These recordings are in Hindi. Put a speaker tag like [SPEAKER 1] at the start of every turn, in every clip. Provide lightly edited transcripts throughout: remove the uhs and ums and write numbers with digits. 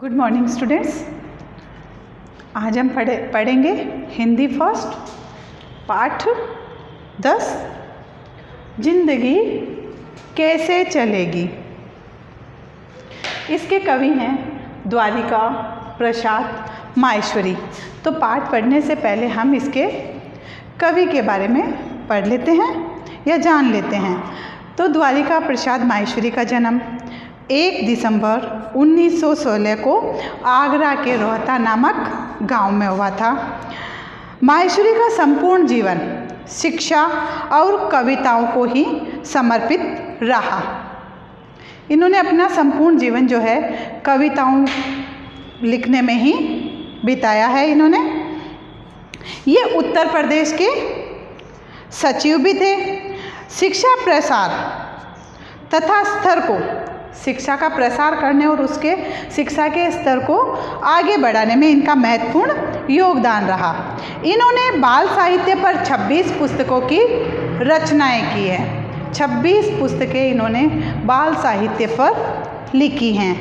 [SPEAKER 1] Good morning students. आज हम पढ़ेंगे हिंदी फर्स्ट पाठ 10 जिंदगी कैसे चलेगी। इसके कवि हैं द्वारिका प्रसाद माहेश्वरी। तो पाठ पढ़ने से पहले हम इसके कवि के बारे में पढ़ लेते हैं या जान लेते हैं। तो द्वारिका प्रसाद माहेश्वरी का जन्म 1 दिसंबर 1916 को आगरा के रोहता नामक गांव में हुआ था। माहेश्वरी का संपूर्ण जीवन शिक्षा और कविताओं को ही समर्पित रहा। इन्होंने अपना संपूर्ण जीवन जो है कविताओं लिखने में ही बिताया है। इन्होंने ये उत्तर प्रदेश के सचिव भी थे। शिक्षा प्रसार तथा स्तर को शिक्षा का प्रसार करने और उसके शिक्षा के स्तर को आगे बढ़ाने में इनका महत्वपूर्ण योगदान रहा। इन्होंने बाल साहित्य पर 26 पुस्तकों की रचनाएं की हैं। 26 पुस्तकें इन्होंने बाल साहित्य पर लिखी हैं।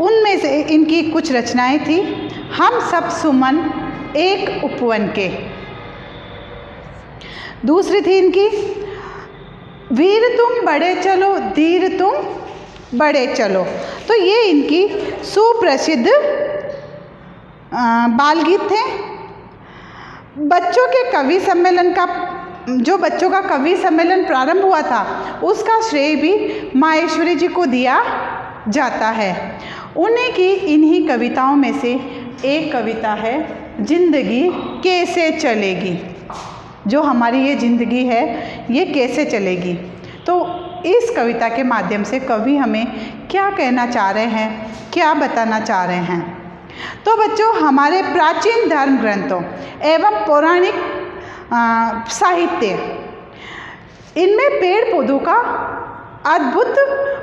[SPEAKER 1] उनमें से इनकी कुछ रचनाएं थी हम सब सुमन एक उपवन के, दूसरी थी इनकी वीर तुम बड़े चलो धीर तुम बड़े चलो। तो ये इनकी सुप्रसिद्ध बाल गीत थे। बच्चों के कवि सम्मेलन का जो बच्चों का कवि सम्मेलन प्रारंभ हुआ था उसका श्रेय भी माहेश्वरी जी को दिया जाता है। उन्हीं की इन्हीं कविताओं में से एक कविता है जिंदगी कैसे चलेगी। जो हमारी ये ज़िंदगी है ये कैसे चलेगी। तो इस कविता के माध्यम से कवि हमें क्या कहना चाह रहे हैं, क्या बताना चाह रहे हैं। तो बच्चों, हमारे प्राचीन धर्म ग्रंथों एवं पौराणिक साहित्य इनमें पेड़ पौधों का अद्भुत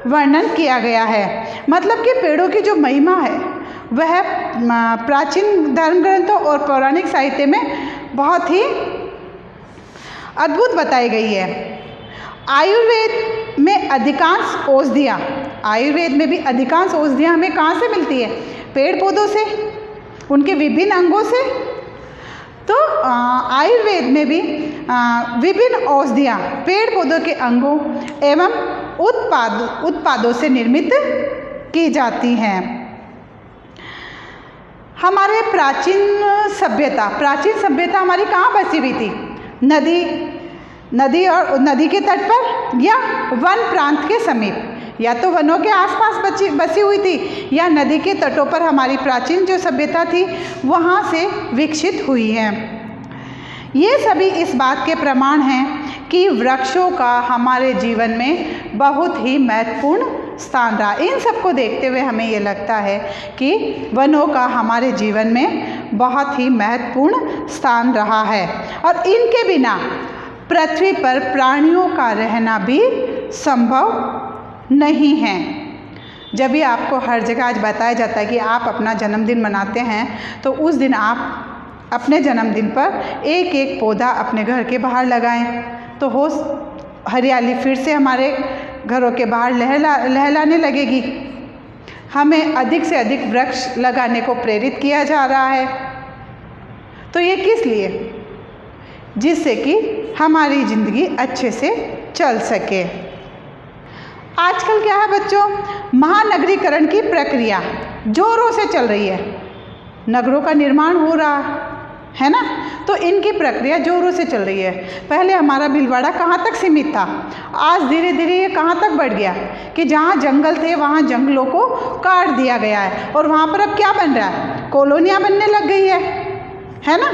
[SPEAKER 1] वर्णन किया गया है। मतलब कि पेड़ों की जो महिमा है वह प्राचीन धर्म ग्रंथों और पौराणिक साहित्य में बहुत ही अद्भुत बताई गई है। आयुर्वेद में अधिकांश औषधियाँ, आयुर्वेद में भी अधिकांश औषधियाँ हमें कहाँ से मिलती है? पेड़ पौधों से, उनके विभिन्न अंगों से। तो आयुर्वेद में भी विभिन्न औषधियाँ पेड़ पौधों के अंगों एवं उत्पादों से निर्मित की जाती हैं। हमारे प्राचीन सभ्यता हमारी कहाँ बसी हुई थी? नदी और नदी के तट पर या वन प्रांत के समीप, या तो वनों के आसपास बसी हुई थी या नदी के तटों पर हमारी प्राचीन जो सभ्यता थी वहाँ से विकसित हुई है। ये सभी इस बात के प्रमाण हैं कि वृक्षों का हमारे जीवन में बहुत ही महत्वपूर्ण स्थान रहा। इन सबको देखते हुए हमें ये लगता है कि वनों का हमारे जीवन में बहुत ही महत्वपूर्ण स्थान रहा है और इनके बिना पृथ्वी पर प्राणियों का रहना भी संभव नहीं है। जब भी आपको हर जगह आज बताया जाता है कि आप अपना जन्मदिन मनाते हैं तो उस दिन आप अपने जन्मदिन पर एक एक पौधा अपने घर के बाहर लगाएं, तो हो हरियाली फिर से हमारे घरों के बाहर लहलाने लगेगी। हमें अधिक से अधिक वृक्ष लगाने को प्रेरित किया जा रहा है। तो ये किस लिए? जिससे कि हमारी ज़िंदगी अच्छे से चल सके। आजकल क्या है बच्चों, महानगरीकरण की प्रक्रिया जोरों से चल रही है। नगरों का निर्माण हो रहा है ना, तो इनकी प्रक्रिया जोरों से चल रही है। पहले हमारा भीलवाड़ा कहाँ तक सीमित था, आज धीरे धीरे ये कहाँ तक बढ़ गया कि जहाँ जंगल थे वहाँ जंगलों को काट दिया गया है और वहाँ पर अब क्या बन रहा है? कॉलोनियाँ बनने लग गई है ना।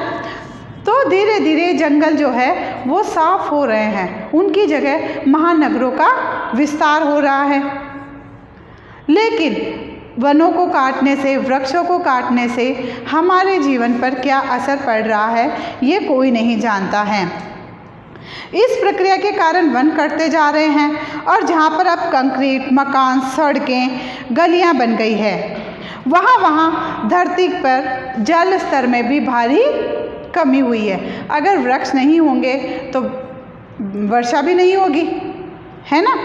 [SPEAKER 1] तो धीरे धीरे जंगल जो है वो साफ हो रहे हैं, उनकी जगह महानगरों का विस्तार हो रहा है। लेकिन वनों को काटने से, वृक्षों को काटने से हमारे जीवन पर क्या असर पड़ रहा है ये कोई नहीं जानता है। इस प्रक्रिया के कारण वन कटते जा रहे हैं और जहाँ पर अब कंक्रीट मकान, सड़कें, गलियाँ बन गई है वहाँ धरती पर जल स्तर में भी भारी कमी हुई है। अगर वृक्ष नहीं होंगे तो वर्षा भी नहीं होगी, है ना।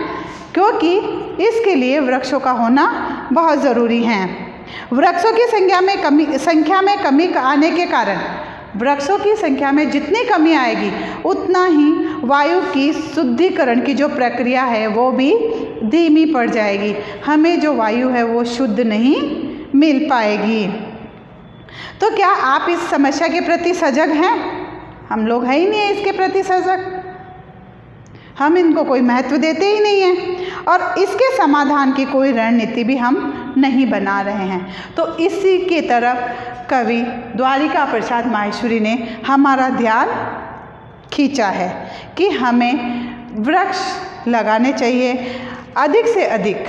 [SPEAKER 1] क्योंकि इसके लिए वृक्षों का होना बहुत ज़रूरी है। वृक्षों की संख्या में कमी आने के कारण, वृक्षों की संख्या में जितनी कमी आएगी उतना ही वायु की शुद्धिकरण की जो प्रक्रिया है वो भी धीमी पड़ जाएगी। हमें जो वायु है वो शुद्ध नहीं मिल पाएगी। तो क्या आप इस समस्या के प्रति सजग हैं? हम लोग है ही नहीं है इसके प्रति सजग, हम इनको कोई महत्व देते ही नहीं हैं और इसके समाधान की कोई रणनीति भी हम नहीं बना रहे हैं। तो इसी की तरफ कवि द्वारिका प्रसाद माहेश्वरी ने हमारा ध्यान खींचा है कि हमें वृक्ष लगाने चाहिए, अधिक से अधिक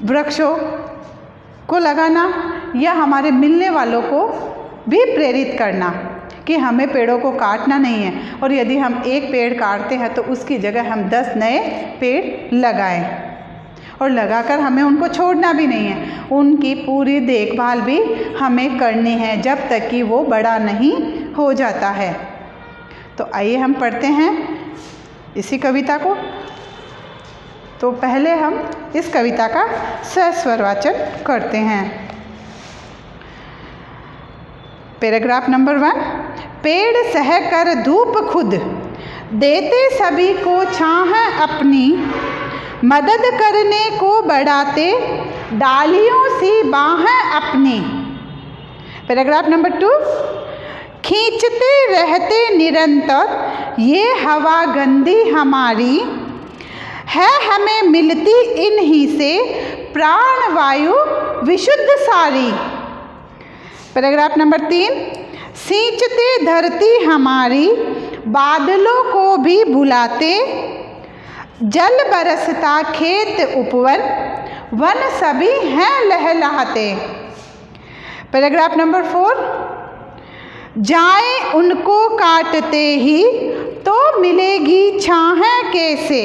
[SPEAKER 1] वृक्षों को लगाना या हमारे मिलने वालों को भी प्रेरित करना कि हमें पेड़ों को काटना नहीं है और यदि हम एक पेड़ काटते हैं तो उसकी जगह हम 10 नए पेड़ लगाएं और लगाकर हमें उनको छोड़ना भी नहीं है, उनकी पूरी देखभाल भी हमें करनी है जब तक कि वो बड़ा नहीं हो जाता है। तो आइए हम पढ़ते हैं इसी कविता को। तो पहले हम इस कविता का सस्वर वाचन करते हैं। Paragraph number 1। पेड़ सह कर धूप खुद, देते सभी को छाह अपनी, मदद करने को बढ़ाते डालियों सी बाहें अपनी। Paragraph number 2। खींचते रहते निरंतर ये हवा गंदी हमारी, है हमें मिलती इन्हीं से प्राण वायु विशुद्ध सारी। Paragraph number 3। सींचते धरती हमारी, बादलों को भी बुलाते, जल बरसता खेत उपवन, वन सभी हैं लहलहाते। Paragraph number 4। जाएं उनको काटते ही तो मिलेगी छाह कैसे,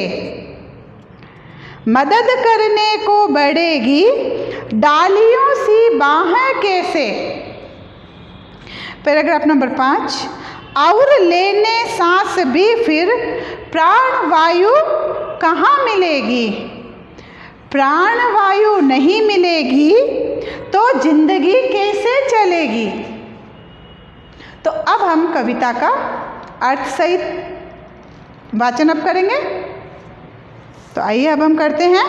[SPEAKER 1] मदद करने को बढ़ेगी डालियों सी बाहें कैसे। Paragraph number 5। और लेने सांस भी फिर प्राण वायु कहाँ मिलेगी, प्राण वायु नहीं मिलेगी तो जिंदगी कैसे चलेगी। तो अब हम कविता का अर्थ सहित वाचन अब करेंगे। तो आइए अब हम करते हैं।